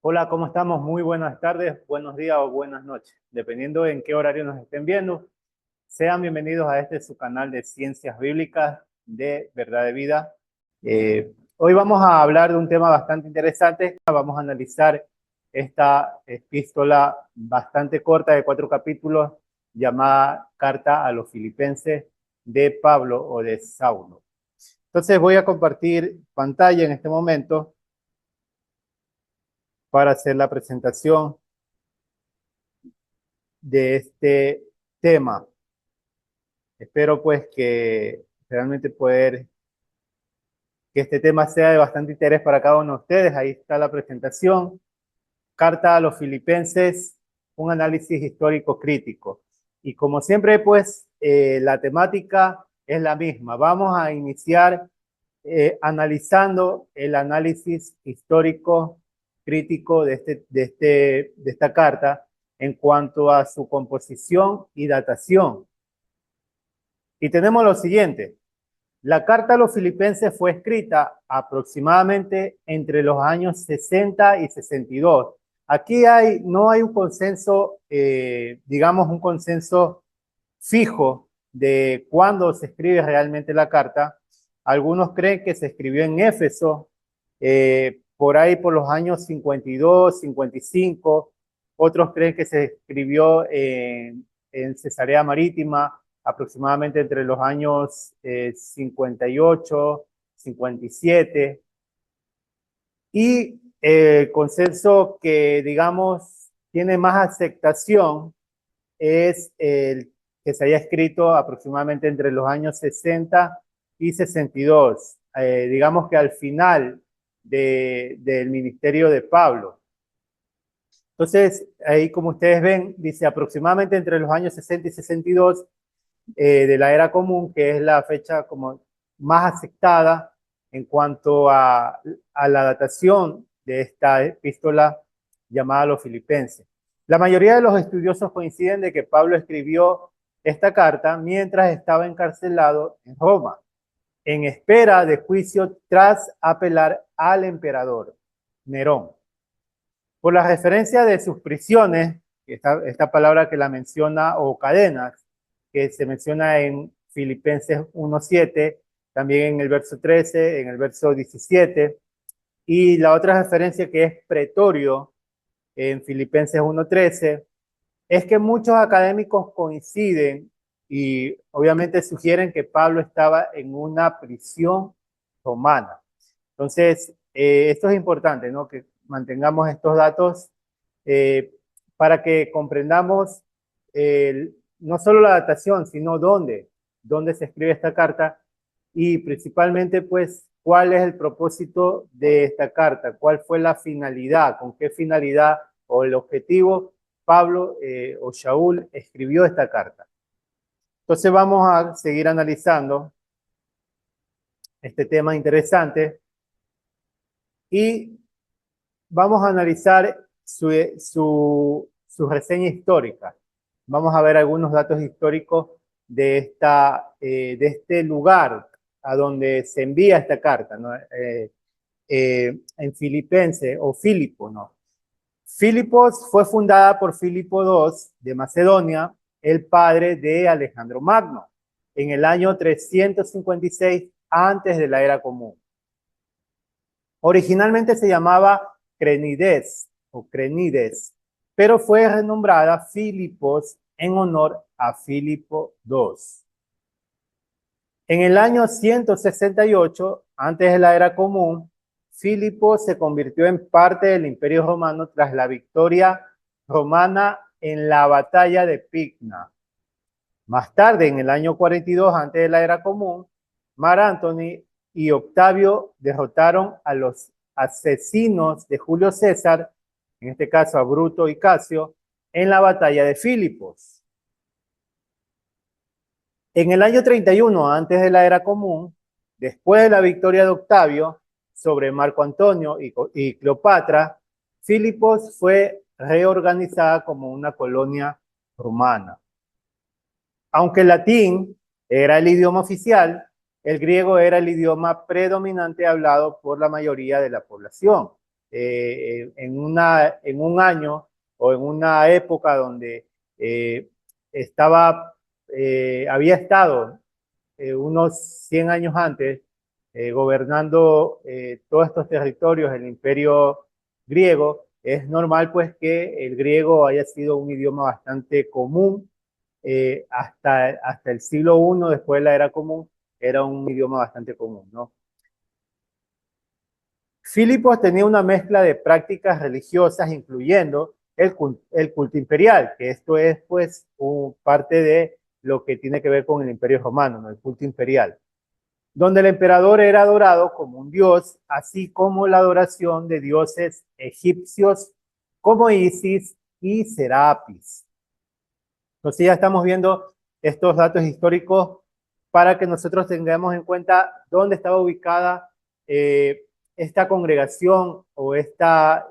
Hola, ¿cómo estamos? Muy buenas tardes, buenos días o buenas noches, dependiendo en qué horario nos estén viendo. Sean bienvenidos a este su canal de Ciencias Bíblicas de Verdad de Vida. Hoy vamos a hablar de un tema bastante interesante. Vamos a analizar esta epístola bastante corta de 4 capítulos llamada Carta a los Filipenses de Pablo o de Saulo. Entonces voy a compartir pantalla en este momento para hacer la presentación de este tema. Espero pues que realmente que este tema sea de bastante interés para cada uno de ustedes. Ahí está la presentación. Carta a los Filipenses, un análisis histórico crítico. Y como siempre pues la temática es la misma. Vamos a iniciar analizando el análisis histórico crítico de esta carta en cuanto a su composición y datación. Y tenemos lo siguiente. La carta a los filipenses fue escrita aproximadamente entre los años 60 y 62. Aquí no hay un consenso, digamos un consenso fijo de cuándo se escribe realmente la carta. Algunos creen que se escribió en Éfeso, por ahí por los años 52, 55. Otros creen que se escribió en Cesarea Marítima, aproximadamente entre los años 58, 57. Y el consenso que, digamos, tiene más aceptación es el que se haya escrito aproximadamente entre los años 60 y 62, digamos que al final del ministerio de Pablo. Entonces, ahí como ustedes ven, dice aproximadamente entre los años 60 y 62 de la era común, que es la fecha como más aceptada en cuanto a la datación de esta epístola llamada a los filipenses. La mayoría de los estudiosos coinciden de que Pablo escribió esta carta mientras estaba encarcelado en Roma, en espera de juicio tras apelar al emperador Nerón. Por la referencia de sus prisiones, esta palabra que la menciona, o cadenas, que se menciona en Filipenses 1:7, también en el verso 13, en el verso 17, y la otra referencia que es pretorio en Filipenses 1:13, es que muchos académicos coinciden y obviamente sugieren que Pablo estaba en una prisión romana. Entonces, esto es importante, ¿no? Que mantengamos estos datos eh, para que comprendamos no solo la datación, sino dónde se escribe esta carta y principalmente, pues, cuál es el propósito de esta carta, cuál fue la finalidad, con qué finalidad o el objetivo Pablo o Shaul escribió esta carta. Entonces vamos a seguir analizando este tema interesante y vamos a analizar su reseña histórica. Vamos a ver algunos datos históricos de este lugar a donde se envía esta carta, ¿no? En Filipense o Filipo, ¿no? Filipos fue fundada por Filipo II de Macedonia, el padre de Alejandro Magno, en el año 356 antes de la era común. Originalmente se llamaba Crenides o Crenides, pero fue renombrada Filipos en honor a Filipo II. En el año 168, antes de la era común, Filipo se convirtió en parte del Imperio Romano tras la victoria romana en la batalla de Picna. Más tarde, en el año 42, antes de la era común, Mar Anthony y Octavio derrotaron a los asesinos de Julio César, en este caso a Bruto y Casio, en la batalla de Filipos. En el año 31, antes de la era común, después de la victoria de Octavio sobre Marco Antonio y Cleopatra, Filipos fue reorganizada como una colonia romana. Aunque el latín era el idioma oficial, el griego era el idioma predominante hablado por la mayoría de la población. en un año o en una época donde estaba, había estado unos 100 años antes gobernando todos estos territorios, el imperio griego, es normal pues que el griego haya sido un idioma bastante común hasta el siglo I después de la era común, era un idioma bastante común, ¿no? Filipos tenía una mezcla de prácticas religiosas, incluyendo el culto imperial, que esto es pues parte de lo que tiene que ver con el imperio romano, ¿no? El culto imperial, donde el emperador era adorado como un dios, así como la adoración de dioses egipcios como Isis y Serapis. Entonces ya estamos viendo estos datos históricos para que nosotros tengamos en cuenta dónde estaba ubicada esta congregación o esta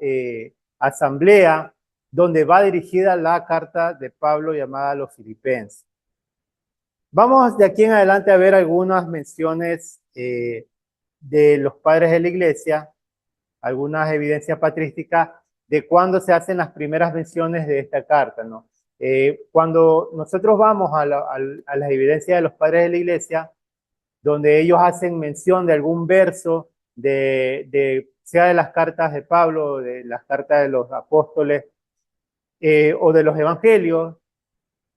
asamblea donde va dirigida la carta de Pablo llamada a los Filipenses. Vamos de aquí en adelante a ver algunas menciones de los padres de la iglesia, algunas evidencias patrísticas de cuándo se hacen las primeras menciones de esta carta, ¿no? Cuando nosotros vamos a las evidencias de los padres de la iglesia, donde ellos hacen mención de algún verso, sea de las cartas de Pablo, de las cartas de los apóstoles o de los evangelios,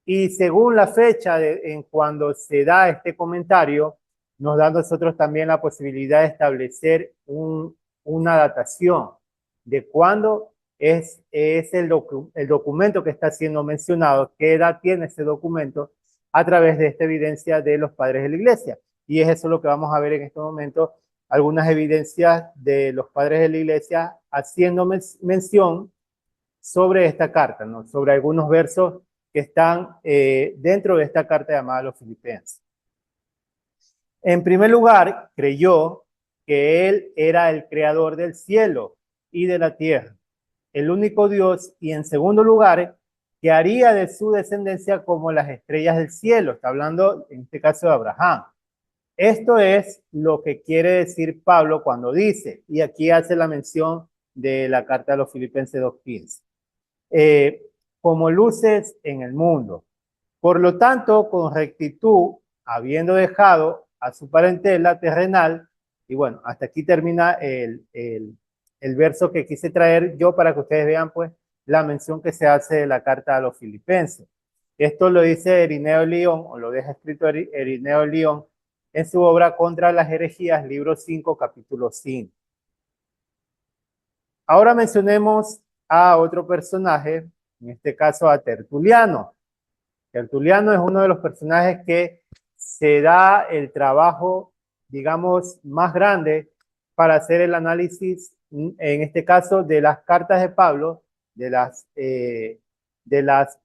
y según la fecha en cuando se da este comentario, nos da a nosotros también la posibilidad de establecer una datación de cuándo es el documento que está siendo mencionado, qué edad tiene ese documento a través de esta evidencia de los padres de la iglesia. Y es eso lo que vamos a ver en este momento, algunas evidencias de los padres de la iglesia haciendo mención sobre esta carta, ¿no? Sobre algunos versos que están dentro de esta carta llamada a los Filipenses. En primer lugar, creyó que él era el creador del cielo y de la tierra, el único Dios, y en segundo lugar, que haría de su descendencia como las estrellas del cielo. Está hablando en este caso de Abraham. Esto es lo que quiere decir Pablo cuando dice, y aquí hace la mención de la carta a los Filipenses 2:15. Como luces en el mundo. Por lo tanto, con rectitud, habiendo dejado a su parentela terrenal, y bueno, hasta aquí termina el verso que quise traer yo para que ustedes vean pues la mención que se hace de la carta a los Filipenses. Esto lo dice Irineo León, o lo deja escrito Irineo León en su obra Contra las herejías, libro 5, capítulo 5. Ahora mencionemos a otro personaje, en este caso a Tertuliano. Tertuliano es uno de los personajes que se da el trabajo, digamos, más grande para hacer el análisis, en este caso, de las cartas de Pablo, de las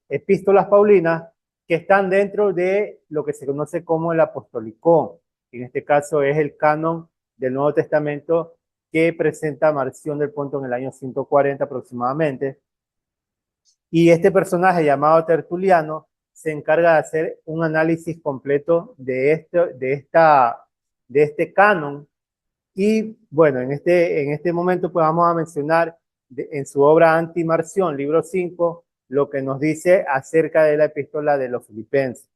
epístolas paulinas, que están dentro de lo que se conoce como el apostolicón. En este caso es el canon del Nuevo Testamento que presenta Marción del Ponto en el año 140 aproximadamente. Y este personaje llamado Tertuliano se encarga de hacer un análisis completo de este canon. Y bueno, en este momento pues vamos a mencionar en su obra Antimarción, libro 5, lo que nos dice acerca de la epístola de los Filipenses.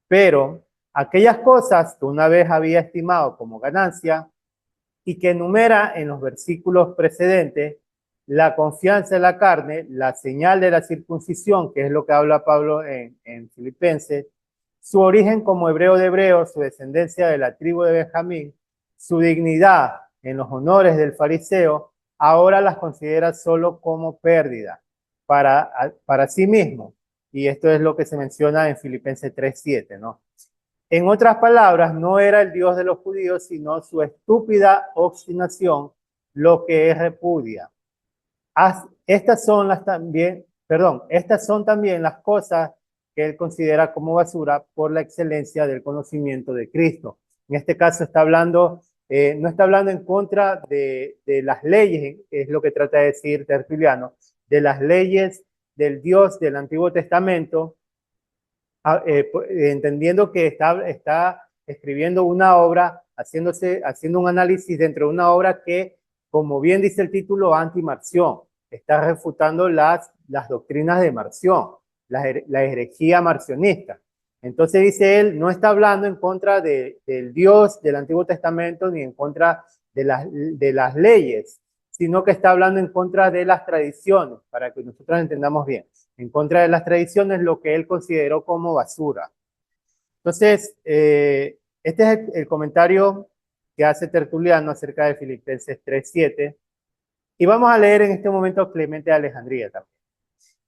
Pero aquellas cosas que una vez había estimado como ganancia y que enumera en los versículos precedentes, la confianza en la carne, la señal de la circuncisión, que es lo que habla Pablo en Filipenses, su origen como hebreo de hebreos, su descendencia de la tribu de Benjamín, su dignidad en los honores del fariseo, ahora las considera solo como pérdida para sí mismo. Y esto es lo que se menciona en Filipenses 3:7, ¿no? En otras palabras, no era el Dios de los judíos, sino su estúpida obstinación lo que es repudia. Estas son también las cosas que él considera como basura por la excelencia del conocimiento de Cristo. En este caso está hablando, no está hablando en contra de las leyes, es lo que trata de decir Tertuliano, de las leyes del Dios del Antiguo Testamento, entendiendo que está escribiendo una obra, haciendo un análisis dentro de una obra que como bien dice el título, anti-Marción. Está refutando las doctrinas de Marción, la herejía marcionista. Entonces dice él, no está hablando en contra del Dios del Antiguo Testamento ni en contra de las leyes, sino que está hablando en contra de las tradiciones, para que nosotros entendamos bien. En contra de las tradiciones, lo que él consideró como basura. Entonces, este es el comentario que hace Tertuliano acerca de Filipenses 3:7. Y vamos a leer en este momento Clemente de Alejandría también.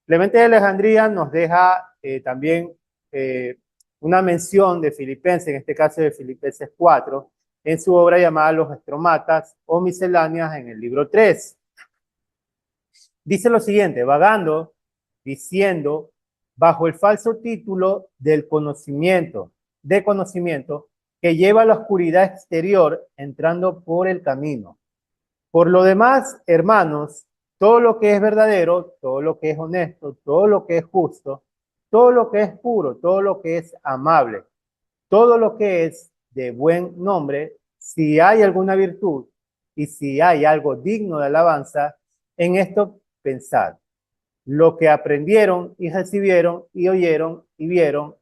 Clemente de Alejandría nos deja también una mención de Filipenses, en este caso de Filipenses 4, en su obra llamada Los Estromatas o Misceláneas en el libro 3. Dice lo siguiente: vagando, diciendo, bajo el falso título del conocimiento, que lleva a la oscuridad exterior entrando por el camino. Por lo demás, hermanos, todo lo que es verdadero, todo lo que es honesto, todo lo que es justo, todo lo que es puro, todo lo que es amable, todo lo que es de buen nombre, si hay alguna virtud y si hay algo digno de alabanza, en esto pensad. Lo que aprendieron y recibieron y oyeron y vieron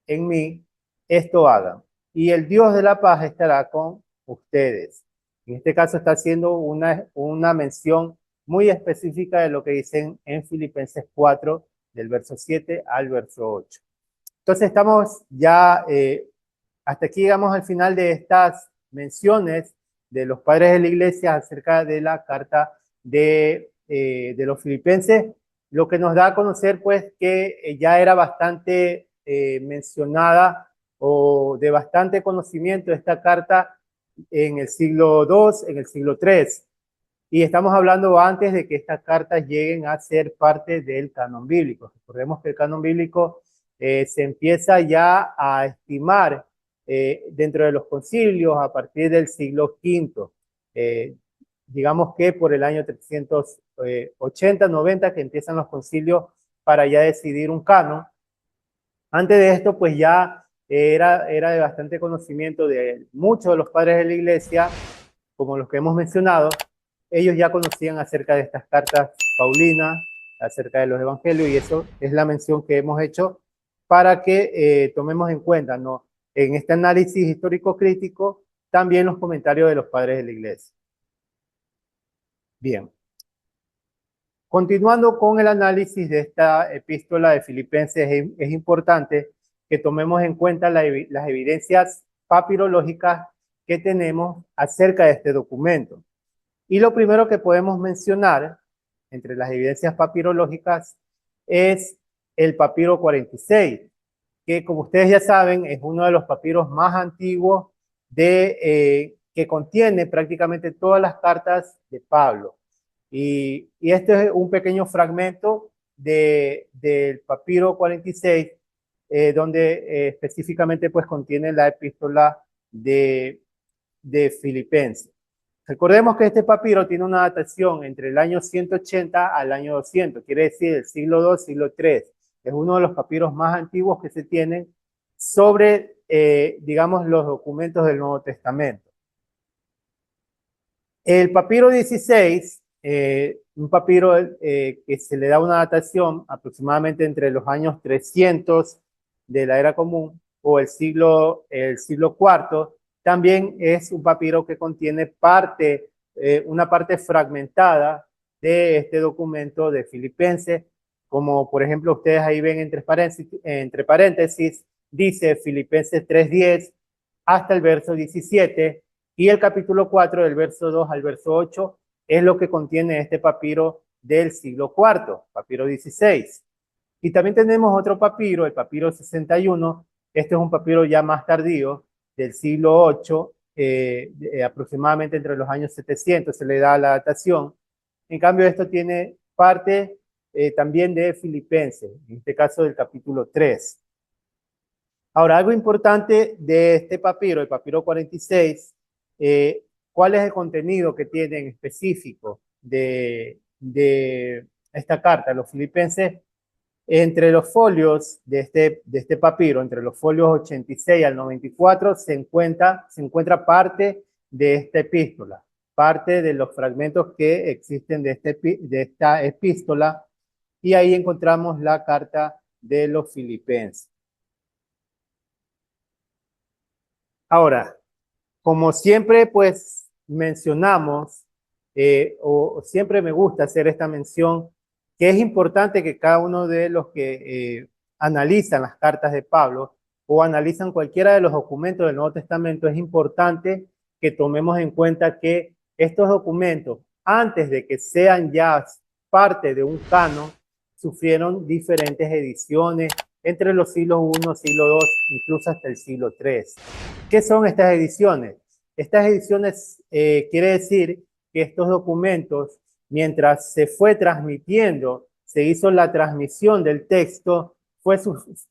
en mí, esto hagan. Y el Dios de la paz estará con ustedes. En este caso está haciendo una mención muy específica de lo que dicen en Filipenses 4, del verso 7 al verso 8. Entonces estamos ya, hasta aquí llegamos al final de estas menciones de los padres de la iglesia acerca de la carta de los filipenses, lo que nos da a conocer pues que ya era bastante mencionada o de bastante conocimiento esta carta en el siglo II, en el siglo III. Y estamos hablando antes de que estas cartas lleguen a ser parte del canon bíblico. Recordemos que el canon bíblico se empieza ya a estimar dentro de los concilios a partir del siglo V. Digamos que por el año 380, 90, que empiezan los concilios para ya decidir un canon. Antes de esto, pues ya era de bastante conocimiento de muchos de los padres de la iglesia, como los que hemos mencionado. Ellos ya conocían acerca de estas cartas paulinas, acerca de los evangelios, y eso es la mención que hemos hecho para que tomemos en cuenta, ¿no?, en este análisis histórico crítico, también los comentarios de los padres de la iglesia. Bien. Continuando con el análisis de esta epístola de Filipenses, es importante que tomemos en cuenta las evidencias papirológicas que tenemos acerca de este documento. Y lo primero que podemos mencionar entre las evidencias papirológicas es el papiro 46, que como ustedes ya saben es uno de los papiros más antiguos que contiene prácticamente todas las cartas de Pablo. Y este es un pequeño fragmento del papiro 46, donde específicamente pues contiene la epístola de Filipenses. Recordemos que este papiro tiene una datación entre el año 180 al año 200, quiere decir el siglo II, siglo III. Es uno de los papiros más antiguos que se tienen sobre, digamos, los documentos del Nuevo Testamento. El papiro 16, un papiro que se le da una datación aproximadamente entre los años 300 de la era común o el siglo IV, también es un papiro que contiene una parte fragmentada de este documento de Filipenses, como por ejemplo ustedes ahí ven entre paréntesis dice Filipenses 3:10 hasta el verso 17, y el capítulo 4 del verso 2 al verso 8 es lo que contiene este papiro del siglo IV, papiro 16. Y también tenemos otro papiro, el papiro 61. Este es un papiro ya más tardío, del siglo VIII, aproximadamente entre los años 700 se le da la datación. En cambio, esto tiene parte también de Filipenses, en este caso del capítulo 3. Ahora, algo importante de este papiro, el papiro 46, ¿cuál es el contenido que tiene en específico de esta carta? Los filipenses, entre los folios de este papiro, entre los folios 86 al 94, se encuentra parte de esta epístola. parte de los fragmentos que existen de esta epístola, y ahí encontramos la carta de los Filipenses. Ahora, como siempre, pues mencionamos, o siempre me gusta hacer esta mención, que es importante que cada uno de los que analizan las cartas de Pablo o analizan cualquiera de los documentos del Nuevo Testamento, es importante que tomemos en cuenta que estos documentos, antes de que sean ya parte de un canon, sufrieron diferentes ediciones entre los siglos I, siglo II, incluso hasta el siglo III. ¿Qué son estas ediciones? Estas ediciones quiere decir que estos documentos, mientras se fue transmitiendo, se hizo la transmisión del texto, fue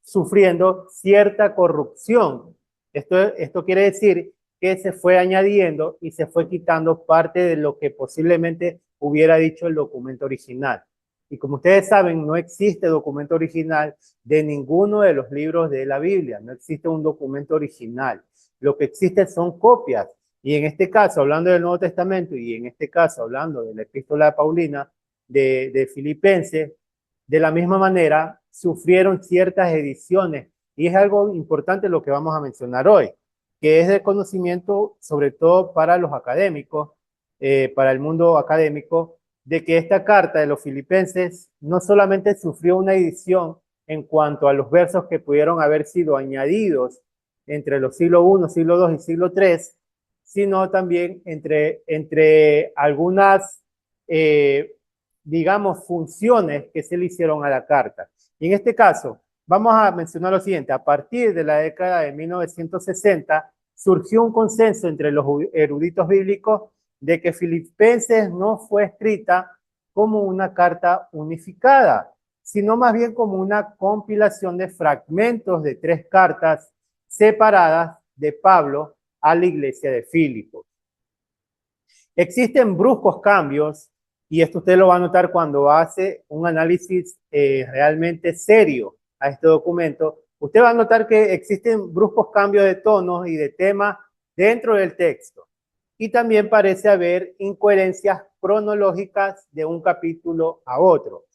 sufriendo cierta corrupción. Esto quiere decir que se fue añadiendo y se fue quitando parte de lo que posiblemente hubiera dicho el documento original. Y como ustedes saben, no existe documento original de ninguno de los libros de la Biblia, no existe un documento original. Lo que existe son copias. Y en este caso, hablando del Nuevo Testamento, y en este caso, hablando de la epístola de Paulina de Filipenses, de la misma manera, sufrieron ciertas ediciones. Y es algo importante lo que vamos a mencionar hoy, que es de conocimiento, sobre todo para los académicos, para el mundo académico, de que esta carta de los Filipenses no solamente sufrió una edición en cuanto a los versos que pudieron haber sido añadidos entre los siglo I, siglo II y siglo III, sino también entre algunas, digamos, funciones que se le hicieron a la carta. Y en este caso, vamos a mencionar lo siguiente: a partir de la década de 1960, surgió un consenso entre los eruditos bíblicos de que Filipenses no fue escrita como una carta unificada, sino más bien como una compilación de fragmentos de 3 cartas separadas de Pablo a la iglesia de Filipos. Existen bruscos cambios, y esto usted lo va a notar cuando hace un análisis realmente serio a este documento. Usted va a notar que existen bruscos cambios de tonos y de tema dentro del texto. Y también parece haber incoherencias cronológicas de un capítulo a otro.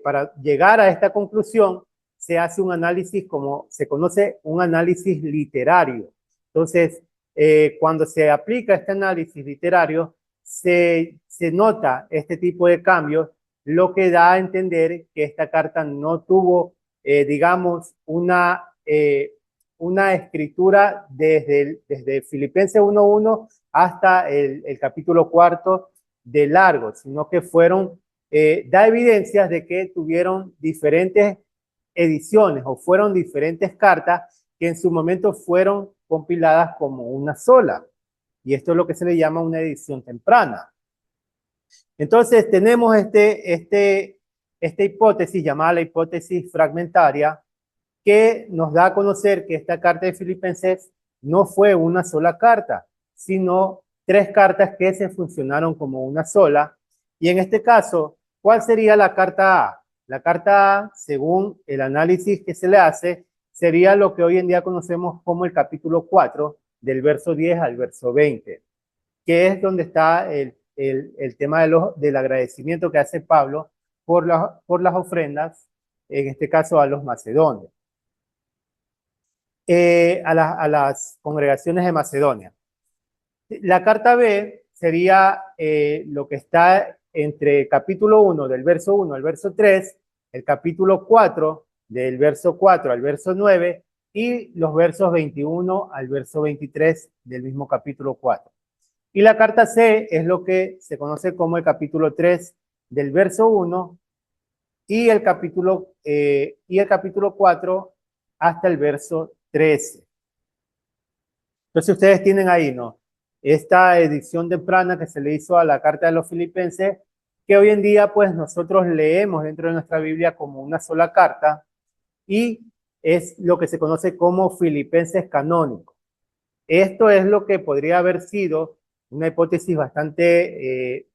Para llegar a esta conclusión, se hace un análisis, como se conoce, un análisis literario. Entonces, cuando se aplica este análisis literario, se nota este tipo de cambios, lo que da a entender que esta carta no tuvo, digamos, una escritura desde Filipenses 1.1 hasta el capítulo 4 de largo, sino que da evidencias de que tuvieron diferentes ediciones o fueron diferentes cartas que en su momento fueron compiladas como una sola. Y esto es lo que se le llama una edición temprana. Entonces tenemos esta hipótesis llamada la hipótesis fragmentaria, que nos da a conocer que esta carta de Filipenses no fue una sola carta, sino 3 cartas que se funcionaron como una sola. Y en este caso, ¿cuál sería la carta A? La carta A, según el análisis que se le hace, sería lo que hoy en día conocemos como el capítulo 4, del verso 10 al verso 20, que es donde está el tema del agradecimiento que hace Pablo por las ofrendas, en este caso a los macedonios. A las congregaciones de Macedonia. La carta B sería lo que está entre el capítulo 1 del verso 1 al verso 3, el capítulo 4 del verso 4 al verso 9 y los versos 21 al verso 23 del mismo capítulo 4. Y la carta C es lo que se conoce como el capítulo 3 del verso 1 y el capítulo 4 hasta el verso 13. Entonces ustedes tienen ahí, ¿no?, esta edición temprana que se le hizo a la carta de los Filipenses, que hoy en día pues nosotros leemos dentro de nuestra Biblia como una sola carta, y es lo que se conoce como Filipenses canónico. Esto es lo que podría haber sido una hipótesis bastante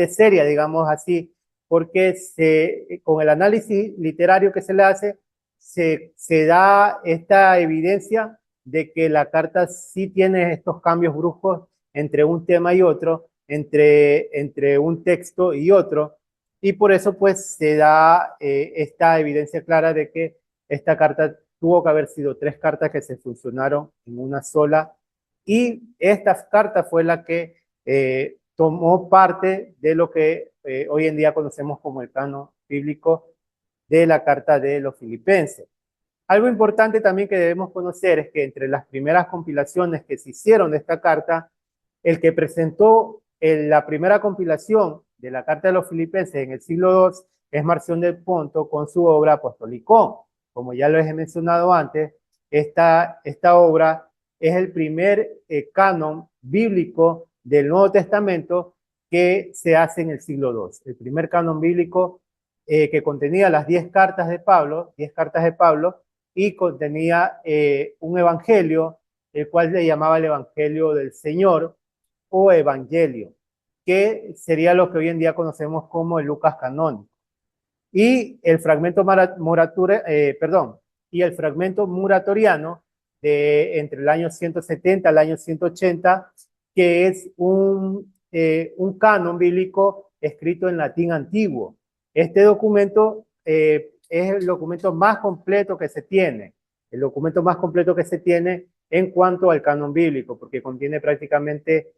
seria, digamos así, porque con el análisis literario que se le hace, se da esta evidencia de que la carta sí tiene estos cambios bruscos entre un tema y otro, entre un texto y otro, y por eso pues se da esta evidencia clara de que esta carta tuvo que haber sido 3 cartas que se fusionaron en una sola, y esta carta fue la que tomó parte de lo que hoy en día conocemos como el canon bíblico de la carta de los Filipenses. Algo importante también que debemos conocer es que entre las primeras compilaciones que se hicieron de esta carta, el que presentó la primera compilación de la carta de los Filipenses en el siglo II es Marción del Ponto con su obra Apostolicón. Como ya lo he mencionado antes, esta obra es el primer canon bíblico del Nuevo Testamento que se hace en el siglo II. El primer canon bíblico que contenía las 10 cartas de Pablo, 10 cartas de Pablo, y contenía un evangelio, el cual le llamaba el Evangelio del Señor o Evangelio, que sería lo que hoy en día conocemos como el Lucas canónico. Y el fragmento y el fragmento muratoriano de entre el año 170 al año 180, que es un canon bíblico escrito en latín antiguo. Este documento es el documento más completo que se tiene, el documento más completo que se tiene en cuanto al canon bíblico, porque contiene prácticamente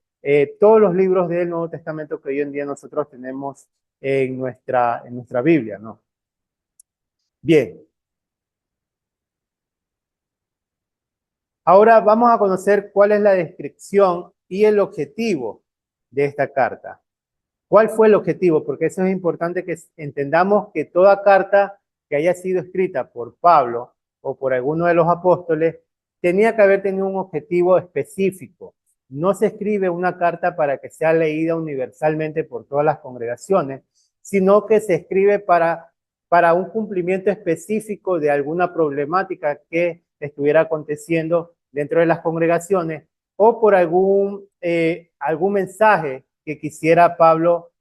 todos los libros del Nuevo Testamento que hoy en día nosotros tenemos en nuestra Biblia, ¿no? Bien. Ahora vamos a conocer cuál es la descripción y el objetivo de esta carta. ¿Cuál fue el objetivo? Porque eso es importante que entendamos que toda carta que haya sido escrita por Pablo o por alguno de los apóstoles tenía que haber tenido un objetivo específico. No se escribe una carta para que sea leída universalmente por todas las congregaciones, sino que se escribe para un cumplimiento específico de alguna problemática que estuviera aconteciendo dentro de las congregaciones o por algún mensaje que quisiera Pablo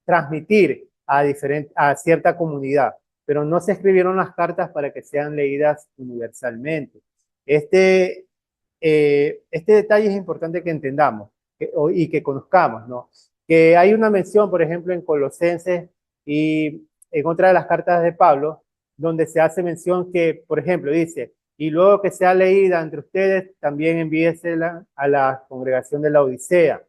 transmitir a cierta comunidad, pero no se escribieron las cartas para que sean leídas universalmente. Este detalle es importante que entendamos y que conozcamos, ¿no? Que hay una mención, por ejemplo, en Colosenses y en otra de las cartas de Pablo, donde se hace mención que, por ejemplo, dice, y luego que sea leída entre ustedes, también envíesela a la congregación de la Odisea.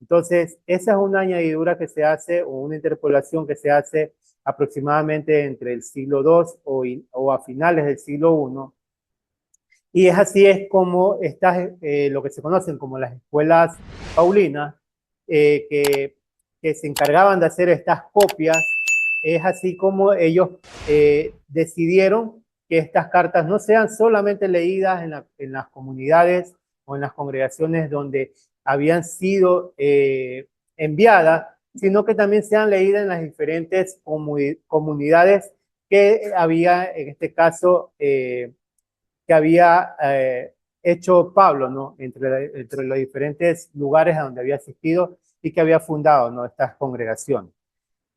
Entonces, esa es una añadidura que se hace o una interpolación que se hace aproximadamente entre el siglo II o a finales del siglo I. Y es así es como lo que se conocen como las escuelas paulinas, que se encargaban de hacer estas copias. Es así como ellos decidieron que estas cartas no sean solamente leídas en las comunidades o en las congregaciones donde habían sido enviadas, sino que también sean leídas en las diferentes comunidades que había, en este caso, que había hecho Pablo, ¿no? Entre los diferentes lugares a donde había asistido y que había fundado, ¿no? Estas congregaciones.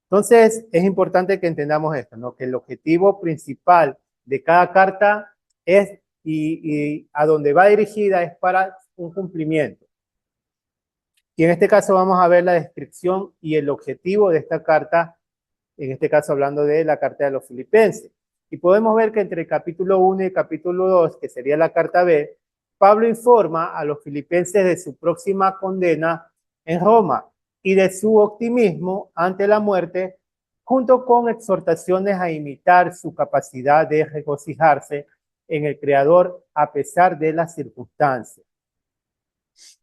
Entonces, es importante que entendamos esto, ¿no? Que el objetivo principal de cada carta es, y a donde va dirigida es para un cumplimiento. Y en este caso vamos a ver la descripción y el objetivo de esta carta, en este caso hablando de la carta de los Filipenses. Y podemos ver que entre el capítulo 1 y el capítulo 2, que sería la carta B, Pablo informa a los filipenses de su próxima condena en Roma y de su optimismo ante la muerte, junto con exhortaciones a imitar su capacidad de regocijarse en el Creador a pesar de las circunstancias.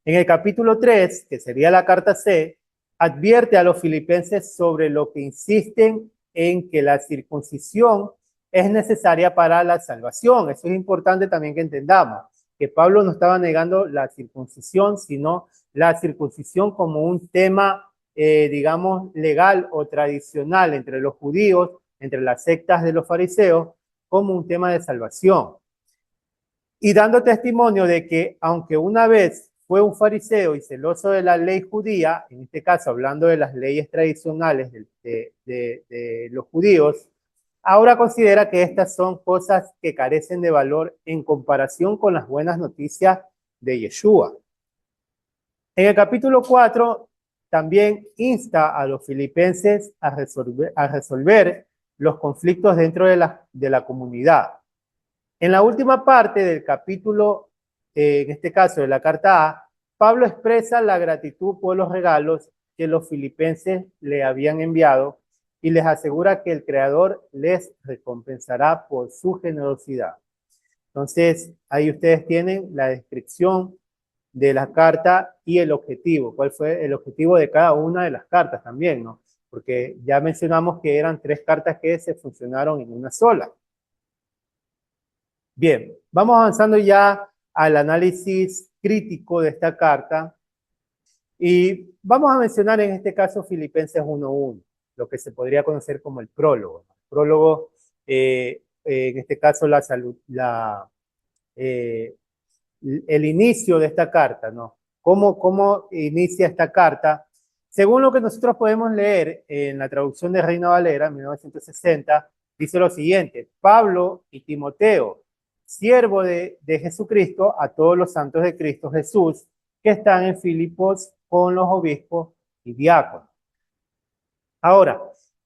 En el capítulo 3, que sería la carta C, advierte a los filipenses sobre lo que insisten en que la circuncisión es necesaria para la salvación. Eso es importante también que entendamos, que Pablo no estaba negando la circuncisión, sino la circuncisión como un tema, digamos, legal o tradicional entre los judíos, entre las sectas de los fariseos, como un tema de salvación. Y dando testimonio de que, aunque una vez fue un fariseo y celoso de la ley judía, en este caso hablando de las leyes tradicionales de los judíos, ahora considera que estas son cosas que carecen de valor en comparación con las buenas noticias de Yeshua. En el capítulo 4 también insta a los filipenses a resolver los conflictos dentro de la comunidad. En la última parte del capítulo, en este caso de la carta A, Pablo expresa la gratitud por los regalos que los filipenses le habían enviado y les asegura que el Creador les recompensará por su generosidad. Entonces, ahí ustedes tienen la descripción de la carta y el objetivo. ¿Cuál fue el objetivo de cada una de las cartas también, no? Porque ya mencionamos que eran 3 cartas que se funcionaron en una sola. Bien, vamos avanzando ya al análisis crítico de esta carta y vamos a mencionar en este caso Filipenses 1:1, lo que se podría conocer como el prólogo. El prólogo, en este caso, el inicio de esta carta, ¿no? ¿Cómo inicia esta carta? Según lo que nosotros podemos leer en la traducción de Reina Valera, 1960, dice lo siguiente: Pablo y Timoteo, siervo de Jesucristo, a todos los santos de Cristo Jesús, que están en Filipos con los obispos y diáconos. Ahora,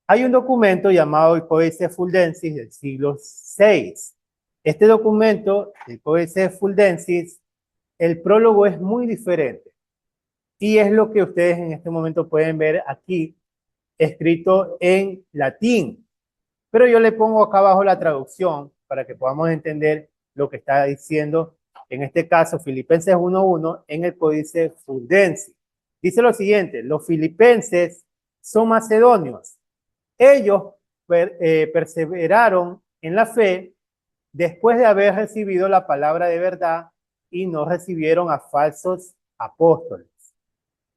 hay un documento llamado el Códice Fuldensis del siglo VI. Este documento, el Códice Fuldensis, el prólogo es muy diferente. Y es lo que ustedes en este momento pueden ver aquí, escrito en latín. Pero yo le pongo acá abajo la traducción para que podamos entender lo que está diciendo, en este caso, Filipenses 1:1, en el Códice Fuldensis. Dice lo siguiente: los filipenses son macedonios. Ellos perseveraron en la fe después de haber recibido la palabra de verdad y no recibieron a falsos apóstoles.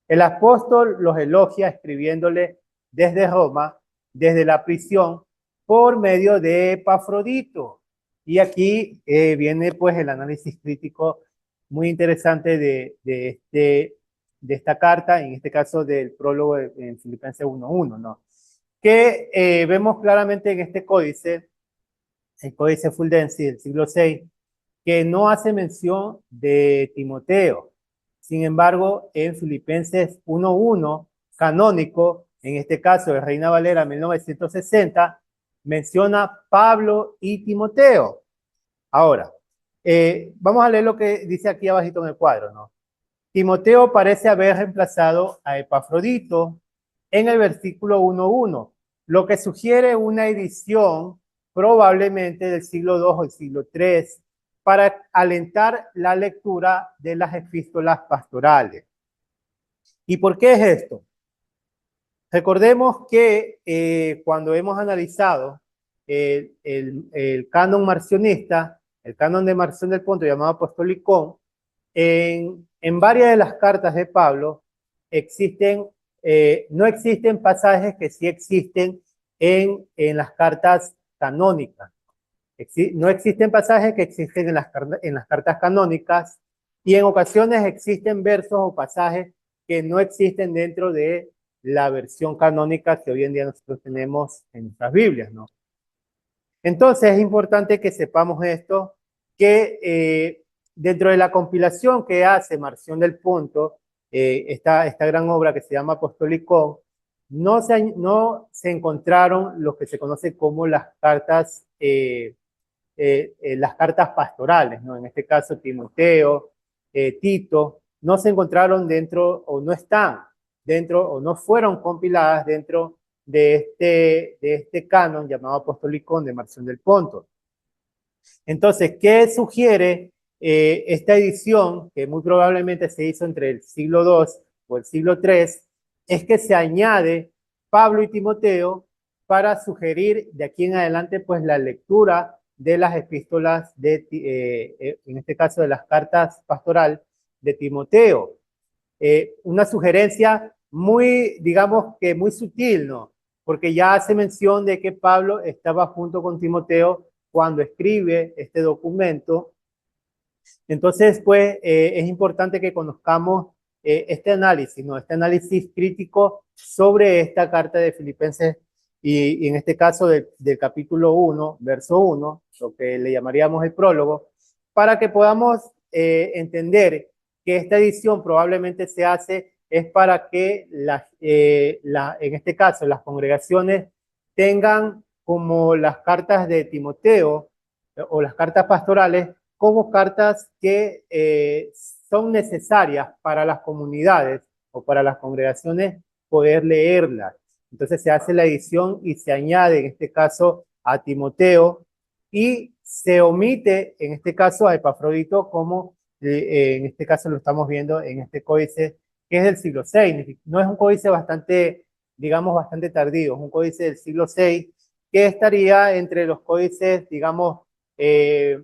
El apóstol los elogia escribiéndole desde Roma, desde la prisión, por medio de Epafrodito. Y aquí viene pues el análisis crítico muy interesante de esta carta, en este caso del prólogo en Filipenses 1:1, ¿no? Que vemos claramente en este códice, el Códice Fuldensis del siglo VI, que no hace mención de Timoteo. Sin embargo, en Filipenses 1:1, canónico, en este caso de Reina Valera 1960, menciona Pablo y Timoteo. Ahora, vamos a leer lo que dice aquí abajito en el cuadro, ¿no? Timoteo parece haber reemplazado a Epafrodito en el versículo 1:1, lo que sugiere una edición probablemente del siglo II o el siglo III para alentar la lectura de las epístolas pastorales. ¿Y por qué es esto? Recordemos que cuando hemos analizado el canon marcionista, el canon de Marción del Ponto llamado Apostolicón, en varias de las cartas de Pablo no existen pasajes que sí existen en las cartas canónicas. No existen pasajes que existen en las cartas canónicas y en ocasiones existen versos o pasajes que no existen dentro de la versión canónica que hoy en día nosotros tenemos en nuestras Biblias, ¿no? Entonces es importante que sepamos esto, que dentro de la compilación que hace Marción del Punto, esta gran obra que se llama Apostolicón, no se encontraron lo que se conoce como las cartas pastorales, ¿no? En este caso, Timoteo, Tito, no se encontraron dentro o no están dentro o no fueron compiladas dentro de este canon llamado Apostolicón de Marción del Ponto. Entonces, ¿qué sugiere esta edición, que muy probablemente se hizo entre el siglo II o el siglo III? Es que se añade Pablo y Timoteo para sugerir de aquí en adelante pues la lectura de las epístolas, en este caso de las cartas pastoral de Timoteo. Una sugerencia muy, digamos que muy sutil, ¿no? Porque ya hace mención de que Pablo estaba junto con Timoteo cuando escribe este documento. Entonces, pues, es importante que conozcamos este análisis, ¿no? Este análisis crítico sobre esta carta de Filipenses y en este caso del capítulo 1, verso 1, lo que le llamaríamos el prólogo, para que podamos entender que esta edición probablemente se hace es para que en este caso las congregaciones tengan como las cartas de Timoteo o las cartas pastorales como cartas que son necesarias para las comunidades o para las congregaciones poder leerlas. Entonces se hace la edición y se añade en este caso a Timoteo y se omite en este caso a Epafrodito como en este caso lo estamos viendo en este códice que es del siglo VI. No es un códice bastante, digamos, bastante tardío, es un códice del siglo VI que estaría entre los códices, digamos que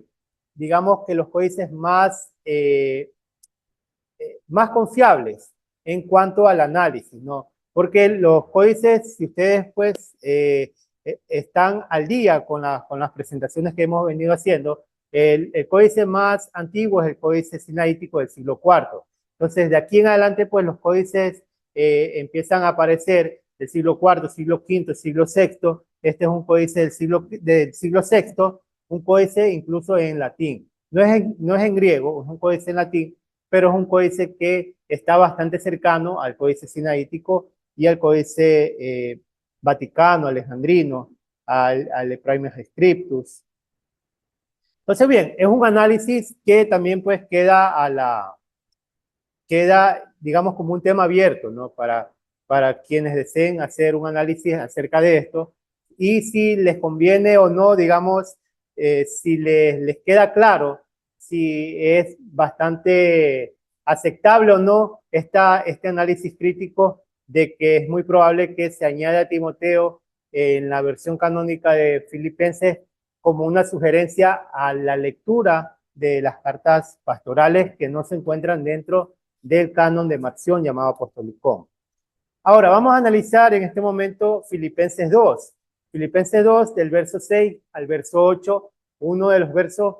los códices más confiables en cuanto al análisis, ¿no? Porque los códices, si ustedes pues están al día con las presentaciones que hemos venido haciendo, el códice más antiguo es el códice sinaítico del siglo IV. Entonces, de aquí en adelante, pues los códices empiezan a aparecer del siglo IV, siglo V, siglo VI. Este es un códice del siglo VI, un códice incluso en latín. No es en griego, es un códice en latín, pero es un códice que está bastante cercano al códice sinaítico y al códice vaticano, alejandrino, al Primus Scriptus. Entonces, bien, es un análisis que también pues queda, digamos, como un tema abierto, ¿no? Para quienes deseen hacer un análisis acerca de esto y si les conviene o no, digamos, si les queda claro si es bastante aceptable o no este análisis crítico de que es muy probable que se añade a Timoteo en la versión canónica de Filipenses como una sugerencia a la lectura de las cartas pastorales que no se encuentran dentro del canon de Marción llamado Apostolicón. Ahora, vamos a analizar en este momento Filipenses 2. Filipenses 2, del verso 6 al verso 8, uno de los versos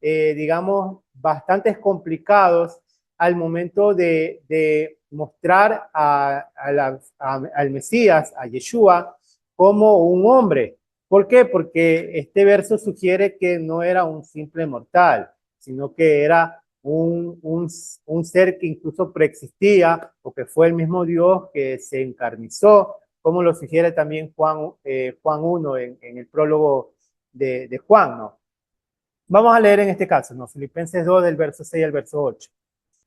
digamos, bastantes complicados al momento de mostrar al Mesías, a Yeshua, como un hombre. ¿Por qué? Porque este verso sugiere que no era un simple mortal, sino que era un ser que incluso preexistía o que fue el mismo Dios que se encarnizó, como lo sugiere también Juan 1 en el prólogo de Juan, ¿no? Vamos a leer en este caso, ¿no? Filipenses 2 del verso 6 al verso 8.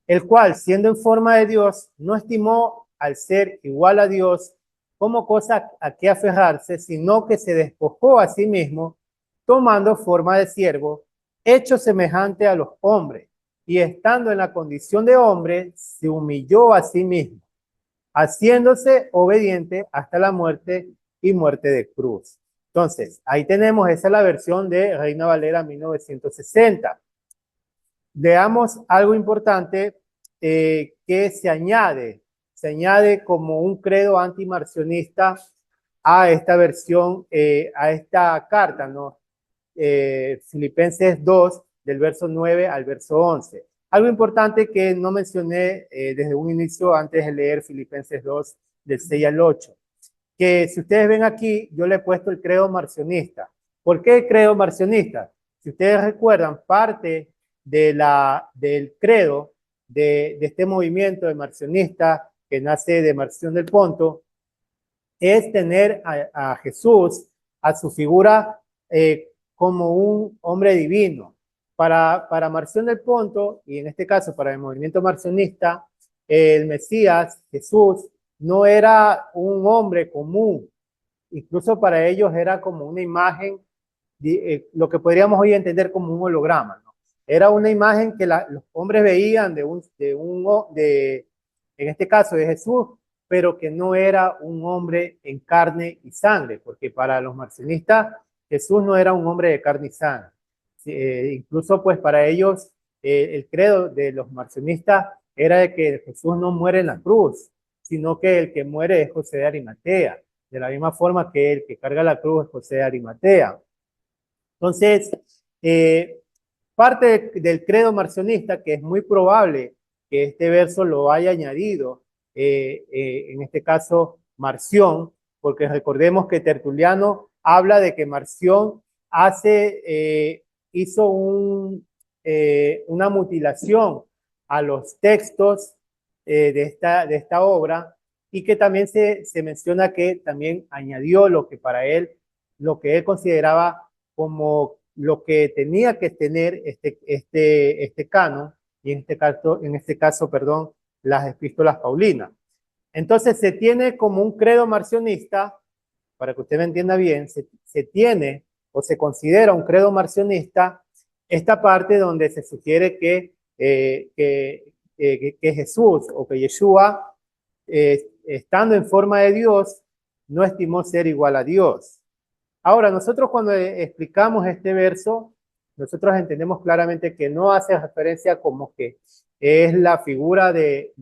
El cual, siendo en forma de Dios, no estimó al ser igual a Dios como cosa a que aferrarse, sino que se despojó a sí mismo, tomando forma de siervo, hecho semejante a los hombres, y estando en la condición de hombre, se humilló a sí mismo, haciéndose obediente hasta la muerte y muerte de cruz. Entonces, ahí tenemos, esa es la versión de Reina Valera 1960. Veamos algo importante que se añade como un credo antimarcionista a esta versión, a esta carta, ¿no? Filipenses 2, del verso 9 al verso 11. Algo importante que no mencioné desde un inicio antes de leer Filipenses 2, del 6 al 8, que si ustedes ven aquí, yo le he puesto el credo marcionista. ¿Por qué el credo marcionista? Si ustedes recuerdan, parte del credo de este movimiento de marcionista que nace de Marción del Ponto es tener a Jesús, a su figura como un hombre divino. Para Marción del Ponto, y en este caso para el movimiento marcionista, el Mesías, Jesús, no era un hombre común. Incluso para ellos era como una imagen, lo que podríamos hoy entender como un holograma, ¿no? Era una imagen que los hombres veían en este caso de Jesús, pero que no era un hombre en carne y sangre, porque para los marcionistas Jesús no era un hombre de carne y sangre. Incluso pues para ellos el credo de los marcionistas era de que Jesús no muere en la cruz, sino que el que muere es José de Arimatea, de la misma forma que el que carga la cruz es José de Arimatea. Entonces, parte del credo marcionista, que es muy probable que este verso lo haya añadido, en este caso Marción, porque recordemos que Tertuliano habla de que Marción hizo una mutilación a los textos de esta obra, y que también se menciona que también añadió lo que para él, lo que él consideraba como lo que tenía que tener este canon, y en este caso, perdón, las epístolas paulinas. Entonces se tiene como un credo marcionista, para que usted me entienda bien, se tiene o se considera un credo marcionista esta parte donde se sugiere que Jesús o que Yeshua, estando en forma de Dios, no estimó ser igual a Dios. Ahora, nosotros cuando explicamos este verso, nosotros entendemos claramente que no hace referencia como que es la figura de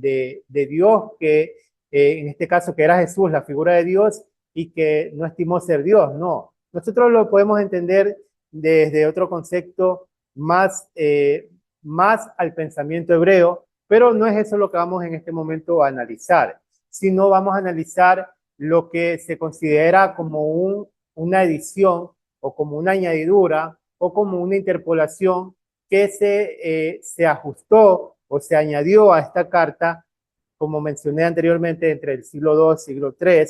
Dios, que en este caso que era Jesús, la figura de Dios, y que no estimó ser Dios, no. Nosotros lo podemos entender desde otro concepto más al pensamiento hebreo, pero no es eso lo que vamos en este momento a analizar, sino vamos a analizar lo que se considera como una edición o como una añadidura o como una interpolación que se ajustó o se añadió a esta carta, como mencioné anteriormente, entre el siglo II y siglo III,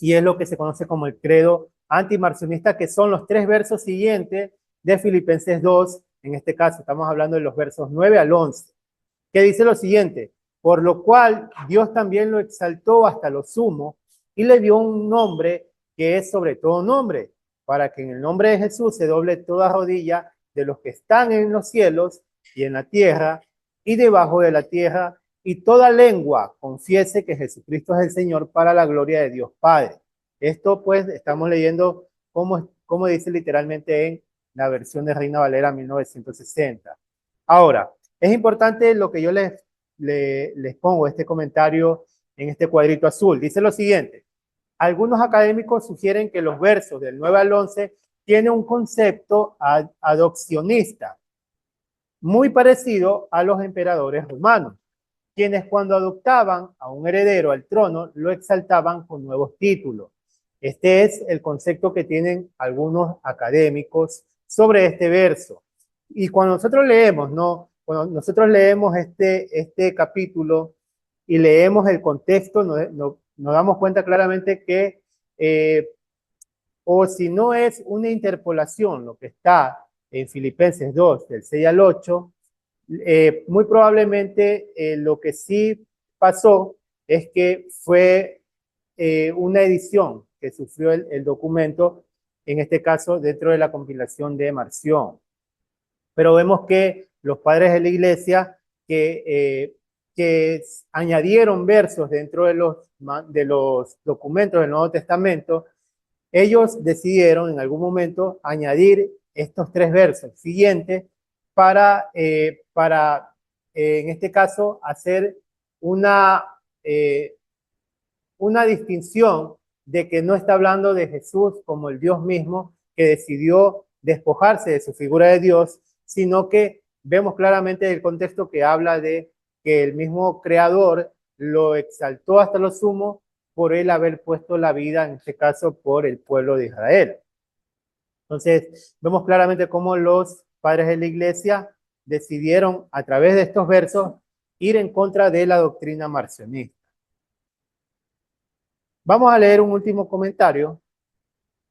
y es lo que se conoce como el credo antimarcionista, que son los 3 versos siguientes de Filipenses 2, en este caso estamos hablando de los versos 9 al 11, que dice lo siguiente: por lo cual Dios también lo exaltó hasta lo sumo y le dio un nombre que es sobre todo nombre, para que en el nombre de Jesús se doble toda rodilla de los que están en los cielos y en la tierra y debajo de la tierra, y toda lengua confiese que Jesucristo es el Señor, para la gloria de Dios Padre. Esto pues estamos leyendo como dice literalmente en la versión de Reina Valera 1960. Ahora, es importante lo que yo les pongo este comentario en este cuadrito azul. Dice lo siguiente: algunos académicos sugieren que los versos del 9 al 11 tienen un concepto adopcionista, muy parecido a los emperadores romanos, quienes cuando adoptaban a un heredero al trono lo exaltaban con nuevos títulos. Este es el concepto que tienen algunos académicos sobre este verso. Y cuando nosotros leemos, ¿no? Cuando nosotros leemos este capítulo y leemos el contexto, nos damos cuenta claramente que, o si no es una interpolación, lo que está en Filipenses 2, del 6 al 8, muy probablemente lo que sí pasó es que fue una edición que sufrió el documento, en este caso dentro de la compilación de Marción. Pero vemos que los padres de la iglesia que añadieron versos dentro de los documentos del Nuevo Testamento, ellos decidieron en algún momento añadir estos 3 versos siguientes para en este caso, hacer una distinción de que no está hablando de Jesús como el Dios mismo que decidió despojarse de su figura de Dios, sino que vemos claramente el contexto que habla de que el mismo Creador lo exaltó hasta lo sumo por él haber puesto la vida, en este caso, por el pueblo de Israel. Entonces, vemos claramente cómo los padres de la iglesia decidieron, a través de estos versos, ir en contra de la doctrina marcionista. Vamos a leer un último comentario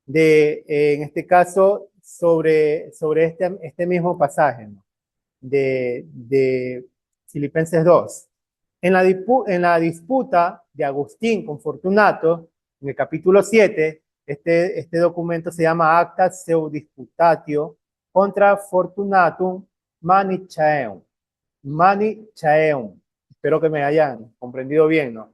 en este caso, sobre este mismo pasaje, ¿no? de Filipenses 2. En la disputa de Agustín con Fortunato, en el capítulo 7, este documento se llama Acta Seu Disputatio contra Fortunatum Manichaeum. Manichaeum. Espero que me hayan comprendido bien, ¿no?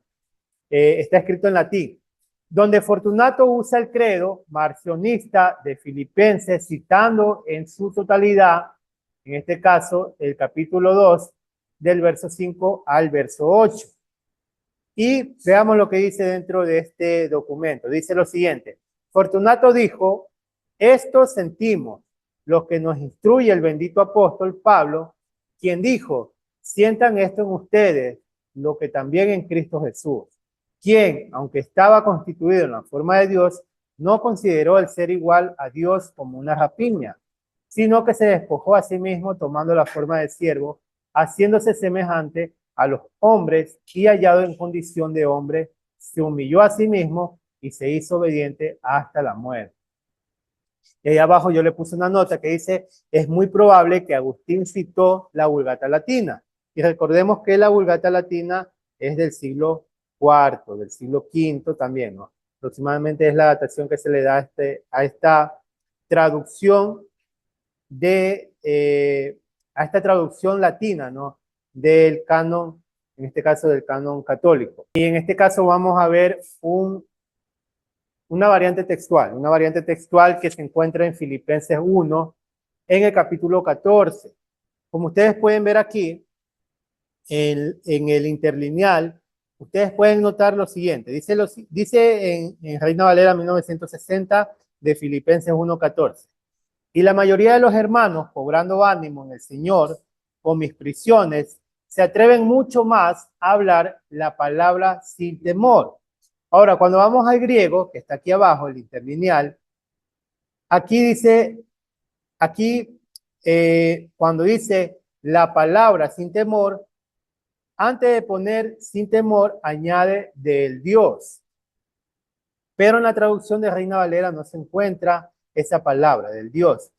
Está escrito en latín, donde Fortunato usa el credo marcionista de Filipenses, citando en su totalidad, en este caso, el capítulo 2, del verso 5 al verso 8. Y veamos lo que dice dentro de este documento. Dice lo siguiente: Fortunato dijo, esto sentimos los que nos instruye el bendito apóstol Pablo, quien dijo, sientan esto en ustedes, lo que también en Cristo Jesús, quien, aunque estaba constituido en la forma de Dios, no consideró el ser igual a Dios como una rapiña, sino que se despojó a sí mismo tomando la forma de siervo, haciéndose semejante a los hombres y hallado en condición de hombre, se humilló a sí mismo y se hizo obediente hasta la muerte. Y ahí abajo yo le puse una nota que dice, es muy probable que Agustín citó la Vulgata Latina. Y recordemos que la Vulgata Latina es del siglo IV, del siglo V también, ¿no? Aproximadamente es la datación que se le da a esta traducción a esta traducción latina, ¿no? Del canon, en este caso del canon católico. Y en este caso vamos a ver una variante textual que se encuentra en Filipenses 1, en el capítulo 14. Como ustedes pueden ver aquí, en el interlineal, ustedes pueden notar lo siguiente. Dice en Reina Valera 1960 de Filipenses 1:14. Y la mayoría de los hermanos, cobrando ánimo en el Señor, con mis prisiones, se atreven mucho más a hablar la palabra sin temor. Ahora, cuando vamos al griego, que está aquí abajo, el interlineal, aquí dice, cuando dice la palabra sin temor, antes de poner sin temor, añade del Dios. Pero en la traducción de Reina Valera no se encuentra esa palabra del Dios,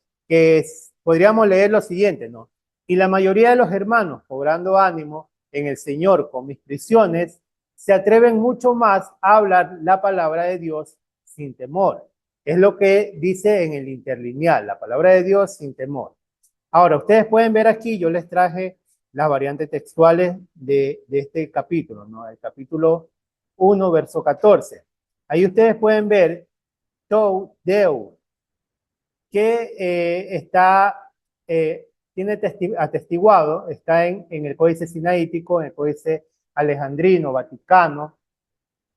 podríamos leer lo siguiente, ¿no? Y la mayoría de los hermanos, cobrando ánimo en el Señor con mis prisiones, se atreven mucho más a hablar la palabra de Dios sin temor. Es lo que dice en el interlineal, la palabra de Dios sin temor. Ahora, ustedes pueden ver aquí, yo les traje las variantes textuales de este capítulo, ¿no? El capítulo 1, verso 14. Ahí ustedes pueden ver tou, deu, que tiene atestiguado, está en el Códice Sinaítico, en el Códice Alejandrino, Vaticano,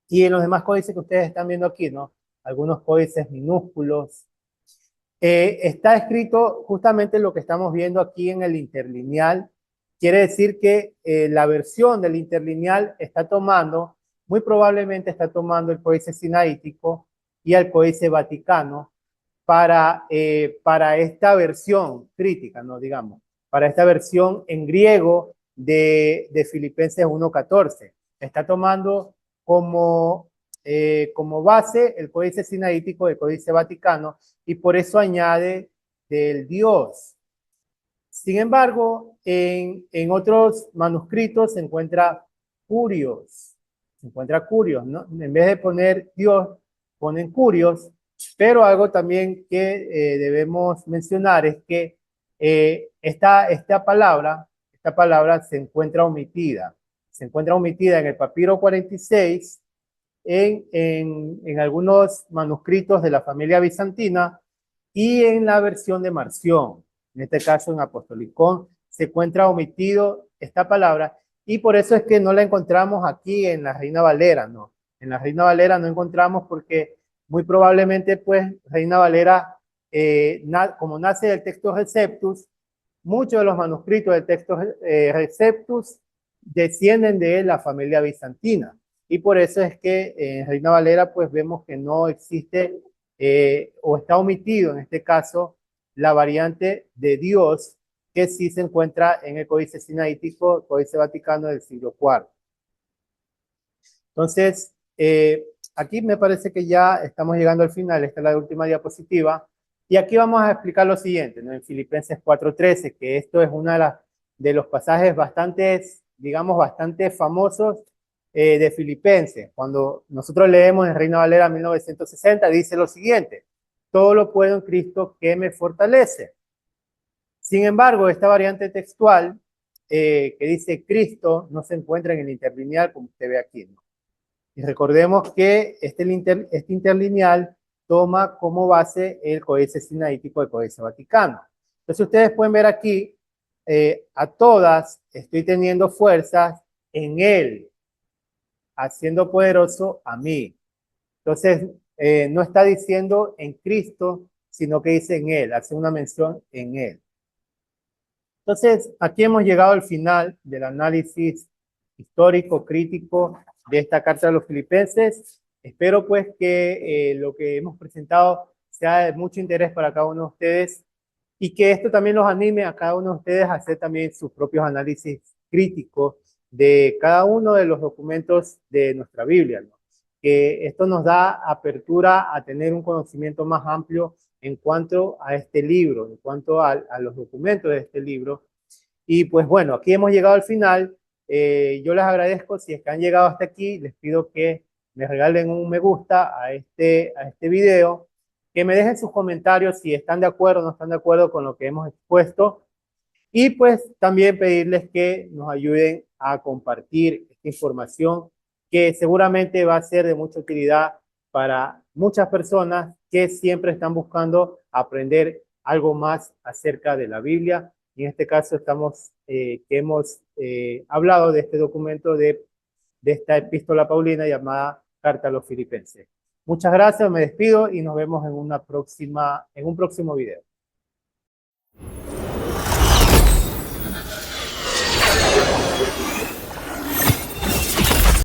y en los demás códices que ustedes están viendo aquí, ¿no? Algunos códices minúsculos. Está escrito justamente lo que estamos viendo aquí en el interlineal. Quiere decir que la versión del interlineal está tomando, muy probablemente está tomando el Códice Sinaítico y el Códice Vaticano para esta versión crítica, ¿no? Digamos, para esta versión en griego de Filipenses 1:14. Está tomando como base el Códice Sinaítico, el Códice Vaticano, y por eso añade del Dios. Sin embargo, en otros manuscritos se encuentra curios, ¿no? En vez de poner Dios, ponen curios, pero algo también que debemos mencionar es que esta palabra se encuentra omitida en el papiro 46, en algunos manuscritos de la familia bizantina y en la versión de Marción. En este caso, en Apostolicón, se encuentra omitido esta palabra y por eso es que no la encontramos aquí en la Reina Valera, ¿no? En la Reina Valera no encontramos porque muy probablemente, pues, Reina Valera, como nace del texto Receptus, muchos de los manuscritos del texto Receptus descienden de la familia bizantina. Y por eso es que en Reina Valera pues vemos que no existe o está omitido en este caso la variante de Dios que sí se encuentra en el Códice Sinaítico, Códice Vaticano del siglo IV. Entonces, aquí me parece que ya estamos llegando al final, esta es la última diapositiva, y aquí vamos a explicar lo siguiente, ¿no? En Filipenses 4:13, que esto es uno de los pasajes bastante famosos de Filipenses. Cuando nosotros leemos en Reina Valera 1960, dice lo siguiente: todo lo puedo en Cristo que me fortalece. Sin embargo, esta variante textual que dice Cristo no se encuentra en el interlineal como usted ve aquí, ¿no? Y recordemos que este interlineal toma como base el Códice Sinaítico del Códice Vaticano. Entonces ustedes pueden ver aquí, a todas estoy teniendo fuerzas en Él, haciendo poderoso a mí. Entonces, no está diciendo en Cristo, sino que dice en Él, hace una mención en Él. Entonces, aquí hemos llegado al final del análisis histórico, crítico de esta carta a los filipenses. Espero pues que lo que hemos presentado sea de mucho interés para cada uno de ustedes y que esto también los anime a cada uno de ustedes a hacer también sus propios análisis críticos de cada uno de los documentos de nuestra Biblia, ¿no? Que esto nos da apertura a tener un conocimiento más amplio en cuanto a este libro, en cuanto a los documentos de este libro. Y pues bueno, aquí hemos llegado al final. Yo les agradezco si es que han llegado hasta aquí. Les pido que me regalen un me gusta a este video, que me dejen sus comentarios si están de acuerdo o no están de acuerdo con lo que hemos expuesto. Y pues también pedirles que nos ayuden a compartir esta información que seguramente va a ser de mucha utilidad para muchas personas que siempre están buscando aprender algo más acerca de la Biblia. Y en este caso que hemos hablado de este documento de esta epístola paulina llamada Carta a los Filipenses. Muchas gracias, me despido y nos vemos en un próximo video.